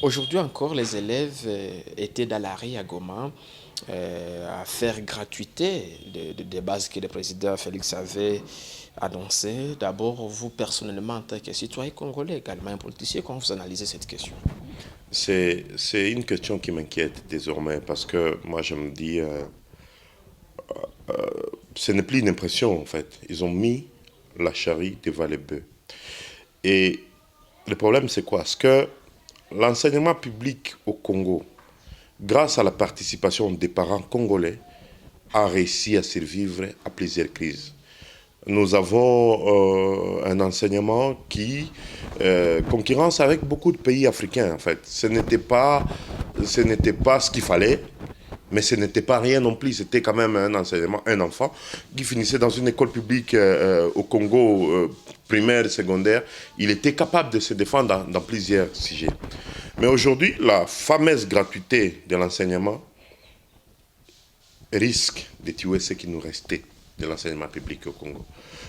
Aujourd'hui encore, les élèves étaient dans la rue à Goma à faire gratuité des bases que le président Félix avait annoncées. D'abord, vous personnellement, en tant que citoyen congolais, également un politicien, comment vous analysez cette question? C'est une question qui m'inquiète désormais parce que moi je me dis, ce n'est plus une impression en fait. Ils ont mis la charrue devant les bœufs. Et le problème c'est quoi? C'est que l'enseignement public au Congo, grâce à la participation des parents congolais, a réussi à survivre à plusieurs crises. Nous avons un enseignement qui concurrence avec beaucoup de pays africains en fait. Ce n'était pas ce qu'il fallait, mais ce n'était pas rien non plus. C'était quand même un enseignement, un enfant qui finissait dans une école publique au Congo, primaire, secondaire. Il était capable de se défendre dans plusieurs sujets. Mais aujourd'hui, la fameuse gratuité de l'enseignement risque de tuer ce qui nous restait de l'enseignement public au Congo.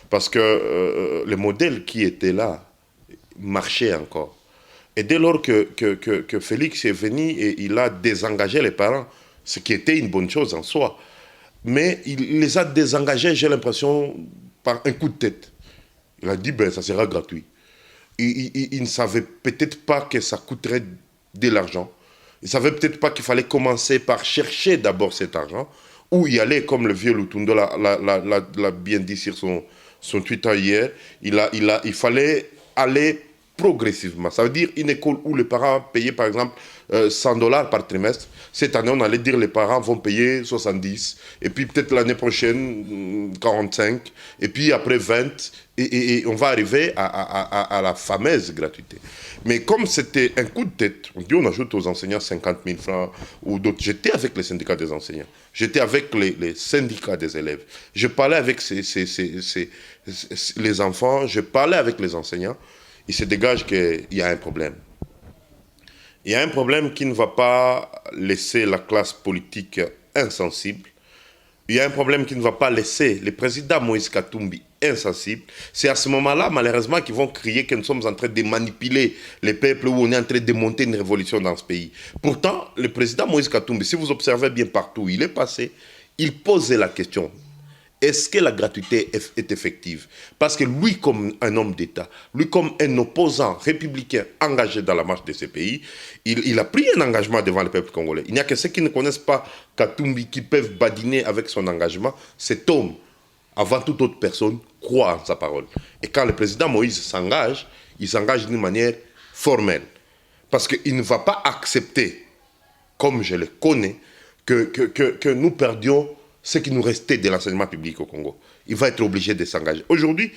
Parce que le modèle qui était là marchait encore. Et dès lors que Félix est venu et il a désengagé les parents, ce qui était une bonne chose en soi, mais il les a désengagés, j'ai l'impression, par un coup de tête. Il a dit, ben, ça sera gratuit. Il ne savait peut-être pas que ça coûterait de l'argent. Il ne savait peut-être pas qu'il fallait commencer par chercher d'abord cet argent, ou y aller, comme le vieux Lutundo l'a bien dit sur son Twitter hier, il fallait aller progressivement. Ça veut dire une école où les parents payaient par exemple 100 dollars par trimestre. Cette année, on allait dire les parents vont payer 70, et puis peut-être l'année prochaine 45, et puis après 20, et on va arriver à la fameuse gratuité. Mais comme c'était un coup de tête, on dit on ajoute aux enseignants 50 000 francs ou d'autres. J'étais avec les syndicats des enseignants, j'étais avec les syndicats des élèves, je parlais avec les enfants, je parlais avec les enseignants. Il se dégage qu'il y a un problème. Il y a un problème qui ne va pas laisser la classe politique insensible. Il y a un problème qui ne va pas laisser le président Moïse Katumbi insensible. C'est à ce moment-là, malheureusement, qu'ils vont crier que nous sommes en train de manipuler les peuples, ou on est en train de monter une révolution dans ce pays. Pourtant, le président Moïse Katumbi, si vous observez bien partout où il est passé, il posait la question. Est-ce que la gratuité est effective? Parce que lui, comme un homme d'État, lui, comme un opposant républicain engagé dans la marche de ce pays, il a pris un engagement devant le peuple congolais. Il n'y a que ceux qui ne connaissent pas Katumbi qui peuvent badiner avec son engagement. Cet homme, avant toute autre personne, croit en sa parole. Et quand le président Moïse s'engage, il s'engage d'une manière formelle. Parce qu'il ne va pas accepter, comme je le connais, que nous perdions ce qui nous restait de l'enseignement public au Congo. Il va être obligé de s'engager. Aujourd'hui,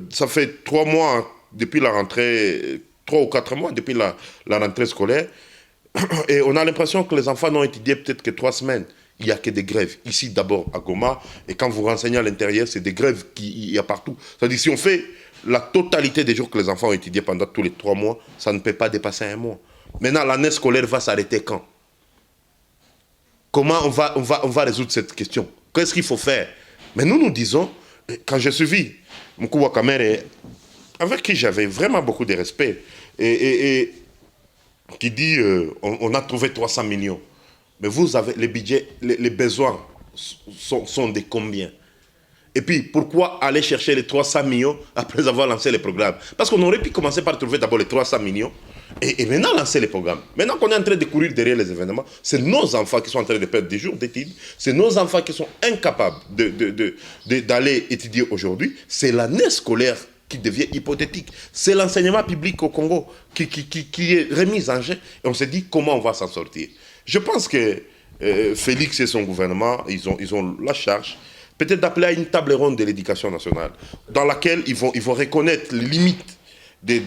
ça fait 3 mois depuis la rentrée, 3 ou 4 mois depuis la rentrée scolaire, et on a l'impression que les enfants n'ont étudié peut-être que 3 semaines. Il n'y a que des grèves. Ici, d'abord, à Goma, et quand vous renseignez à l'intérieur, c'est des grèves qu'il y a partout. C'est-à-dire, si on fait la totalité des jours que les enfants ont étudié pendant tous les 3 mois, ça ne peut pas dépasser 1 mois. Maintenant, l'année scolaire va s'arrêter quand? Comment on va résoudre cette question? Qu'est-ce qu'il faut faire? Mais nous disons, quand j'ai suivi Mkouwa Kamere, avec qui j'avais vraiment beaucoup de respect, et qui dit on a trouvé 300 millions. Mais vous avez les budgets, les besoins sont de combien? Et puis, pourquoi aller chercher les 300 millions après avoir lancé les programmes? Parce qu'on aurait pu commencer par trouver d'abord les 300 millions et maintenant lancer les programmes. Maintenant qu'on est en train de courir derrière les événements, c'est nos enfants qui sont en train de perdre des jours d'études, c'est nos enfants qui sont incapables d'aller étudier aujourd'hui, c'est l'année scolaire qui devient hypothétique. C'est l'enseignement public au Congo qui est remis en jeu et on se dit comment on va s'en sortir. Je pense que Félix et son gouvernement, ils ont la charge peut-être d'appeler à une table ronde de l'éducation nationale, dans laquelle ils vont reconnaître les limites de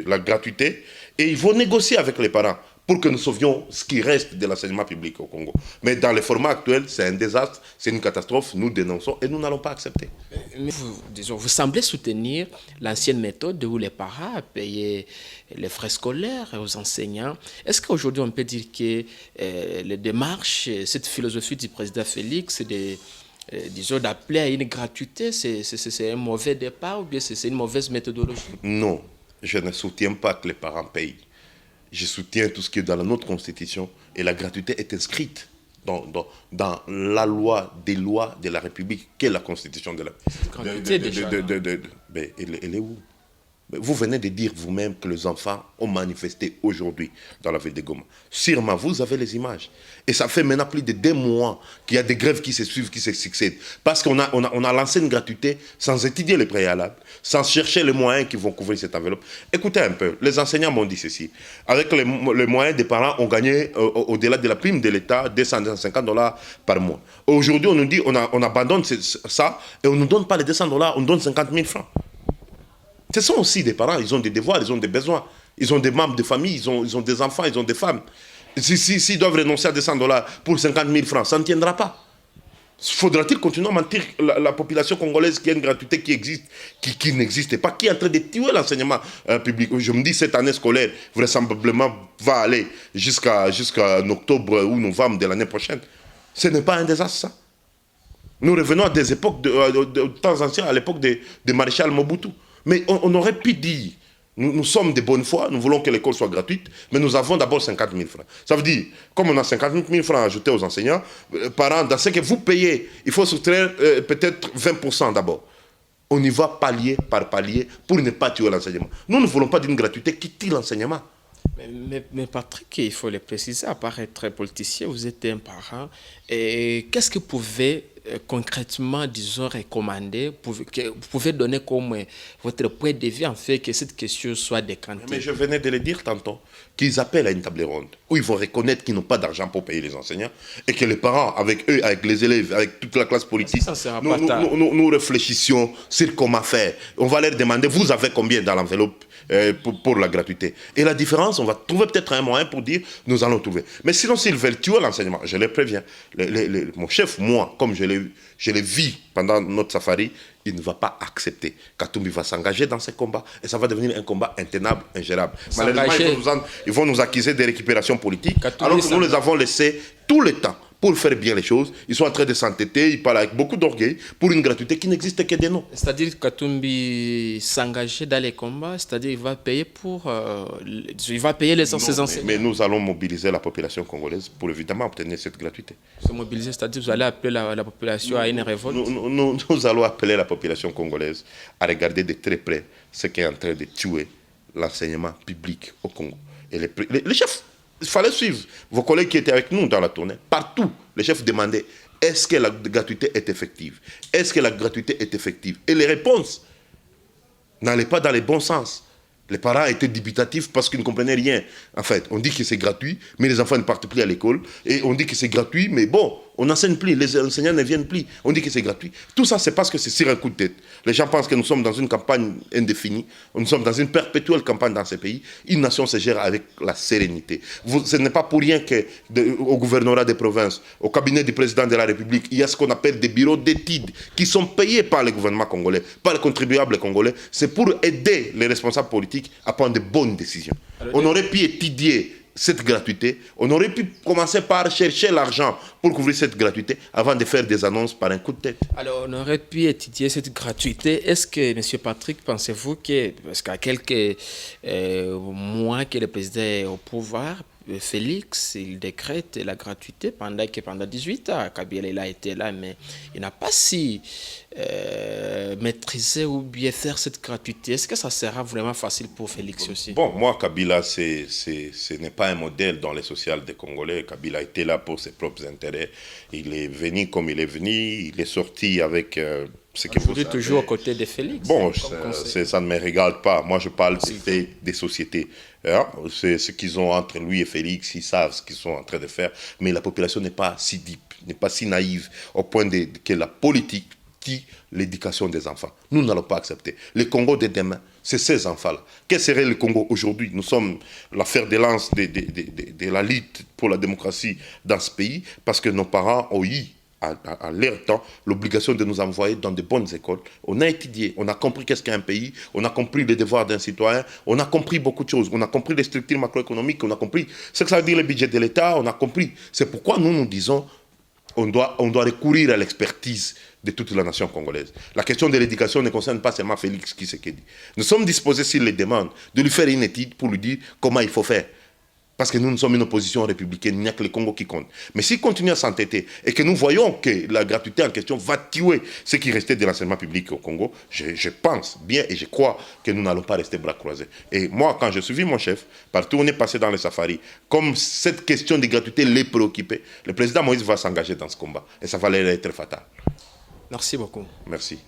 la gratuité, et ils vont négocier avec les parents pour que nous sauvions ce qui reste de l'enseignement public au Congo. Mais dans le format actuel, c'est un désastre, c'est une catastrophe, nous dénonçons et nous n'allons pas accepter. Mais vous semblez soutenir l'ancienne méthode où les parents payaient les frais scolaires aux enseignants. Est-ce qu'aujourd'hui on peut dire que les démarches, cette philosophie du président Félix, disons d'appeler à une gratuité, c'est un mauvais départ ou bien c'est une mauvaise méthodologie? Non. Je ne soutiens pas que les parents payent. Je soutiens tout ce qui est dans notre constitution et la gratuité est inscrite dans la loi des lois de la République, qui est la constitution de la... Mais elle est où? Vous venez de dire vous-même que les enfants ont manifesté aujourd'hui dans la ville de Goma. Sûrement, vous avez les images. Et ça fait maintenant plus de 2 mois qu'il y a des grèves qui se suivent, qui se succèdent. Parce qu'on a lancé une gratuité sans étudier les préalables, sans chercher les moyens qui vont couvrir cette enveloppe. Écoutez un peu, les enseignants m'ont dit ceci. Avec les moyens des parents, on gagnait au-delà de la prime de l'État, $250 par mois. Aujourd'hui, on nous dit, on abandonne ça et on ne nous donne pas les $200, on nous donne 50 000 francs. Ce sont aussi des parents, ils ont des devoirs, ils ont des besoins. Ils ont des membres de famille, ils ont des enfants, ils ont des femmes. S'ils doivent renoncer à $200 pour 50 000 francs, ça ne tiendra pas. Faudra-t-il continuer à mentir la population congolaise qui a une gratuité qui existe, qui n'existe pas, qui est en train de tuer l'enseignement public? Je me dis, cette année scolaire, vraisemblablement, va aller jusqu'à octobre ou novembre de l'année prochaine. Ce n'est pas un désastre, ça. Nous revenons à des époques, de temps anciens, à l'époque de Maréchal Mobutu. Mais on aurait pu dire, nous sommes de bonne foi, nous voulons que l'école soit gratuite, mais nous avons d'abord 50 000 francs. Ça veut dire, comme on a 50 000 francs ajoutés aux enseignants, par an, dans ce que vous payez, il faut soustraire peut-être 20% d'abord. On y va palier par palier pour ne pas tuer l'enseignement. Nous ne voulons pas d'une gratuité qui tue l'enseignement. Mais Patrick, il faut le préciser, à part être politicien, vous êtes un parent. Et qu'est-ce que vous pouvez concrètement, disons, recommander, vous pouvez donner comme votre point de vue en fait que cette question soit décantée? Mais je venais de le dire tantôt, qu'ils appellent à une table ronde, où ils vont reconnaître qu'ils n'ont pas d'argent pour payer les enseignants, et que les parents, avec eux, avec les élèves, avec toute la classe politique, nous réfléchissions sur comment faire. On va leur demander, vous avez combien dans l'enveloppe pour la gratuité? Et la différence, on va trouver peut-être un moyen pour dire, nous allons trouver. Mais sinon, s'ils veulent tuer l'enseignement, je les préviens, mon chef, moi, comme je l'ai vu pendant notre safari, il ne va pas accepter. Katumbi va s'engager dans ce combat et ça va devenir un combat intenable, ingérable. Malheureusement, ils vont nous accuser de récupération politique, alors que nous les avons laissés tout le temps pour faire bien les choses. Ils sont en train de s'entêter, ils parlent avec beaucoup d'orgueil pour une gratuité qui n'existe que de nous. C'est-à-dire que Katumbi s'engager dans les combats, c'est-à-dire qu'il va payer il va payer ses enseignants. Mais nous allons mobiliser la population congolaise pour évidemment obtenir cette gratuité. Se mobiliser, c'est-à-dire que vous allez appeler la population à une révolte? Nous allons appeler la population congolaise à regarder de très près ce qui est en train de tuer l'enseignement public au Congo. Et les chefs, il fallait suivre vos collègues qui étaient avec nous dans la tournée. Partout, les chefs demandaient, est-ce que la gratuité est effective? Est-ce que la gratuité est effective? Et les réponses n'allaient pas dans le bon sens. Les parents étaient dubitatifs parce qu'ils ne comprenaient rien. En fait, on dit que c'est gratuit, mais les enfants ne partent plus à l'école. Et on dit que c'est gratuit, mais bon, on n'enseigne plus, les enseignants ne viennent plus. On dit que c'est gratuit. Tout ça, c'est parce que c'est sur un coup de tête. Les gens pensent que nous sommes dans une campagne indéfinie. Nous sommes dans une perpétuelle campagne dans ces pays. Une nation se gère avec la sérénité. Ce n'est pas pour rien qu'au gouvernorat des provinces, au cabinet du président de la République, il y a ce qu'on appelle des bureaux d'études qui sont payés par le gouvernement congolais, par les contribuables congolais. C'est pour aider les responsables politiques à prendre de bonnes décisions. On aurait pu étudier cette gratuité, on aurait pu commencer par chercher l'argent pour couvrir cette gratuité avant de faire des annonces par un coup de tête. Alors, on aurait pu étudier cette gratuité. Est-ce que, M. Patrick, pensez-vous que, parce qu'à quelques mois que le président est au pouvoir, Félix, il décrète la gratuité pendant 18 ans, Kabila il a été là, mais il n'a pas si maîtrisé ou bien faire cette gratuité. Est-ce que ça sera vraiment facile pour Félix aussi? Bon, moi, Kabila, ce n'est pas un modèle dans les social des Congolais. Kabila était là pour ses propres intérêts. Il est venu comme il est venu. Il est sorti avec... ce que vous êtes toujours aux côtés de Félix. Bon, ça ne me regarde pas. Moi, je parle des sociétés. Hein? C'est ce qu'ils ont entre lui et Félix. Ils savent ce qu'ils sont en train de faire. Mais la population n'est pas si deep, n'est pas si naïve au point que la politique tue l'éducation des enfants. Nous n'allons pas accepter. Le Congo de demain, c'est ces enfants-là. Quel serait le Congo aujourd'hui? Nous sommes la fer de lance de la lutte pour la démocratie dans ce pays parce que nos parents ont eu à leur temps, l'obligation de nous envoyer dans de bonnes écoles. On a étudié, on a compris qu'est-ce qu'est un pays, on a compris les devoirs d'un citoyen, on a compris beaucoup de choses, on a compris les structures macroéconomiques, on a compris ce que ça veut dire le budget de l'État, on a compris. C'est pourquoi nous disons, on doit recourir à l'expertise de toute la nation congolaise. La question de l'éducation ne concerne pas seulement Félix Tshisekedi. Nous sommes disposés, s'il les demande, de lui faire une étude pour lui dire comment il faut faire. Parce que nous sommes une opposition républicaine, il n'y a que le Congo qui compte. Mais s'il continue à s'entêter et que nous voyons que la gratuité en question va tuer ce qui restait de l'enseignement public au Congo, je pense bien et je crois que nous n'allons pas rester bras croisés. Et moi, quand je suis vu mon chef, partout où on est passé dans les safaris, comme cette question de gratuité les préoccupait, le président Moïse va s'engager dans ce combat. Et ça va leur être fatal. Merci beaucoup. Merci.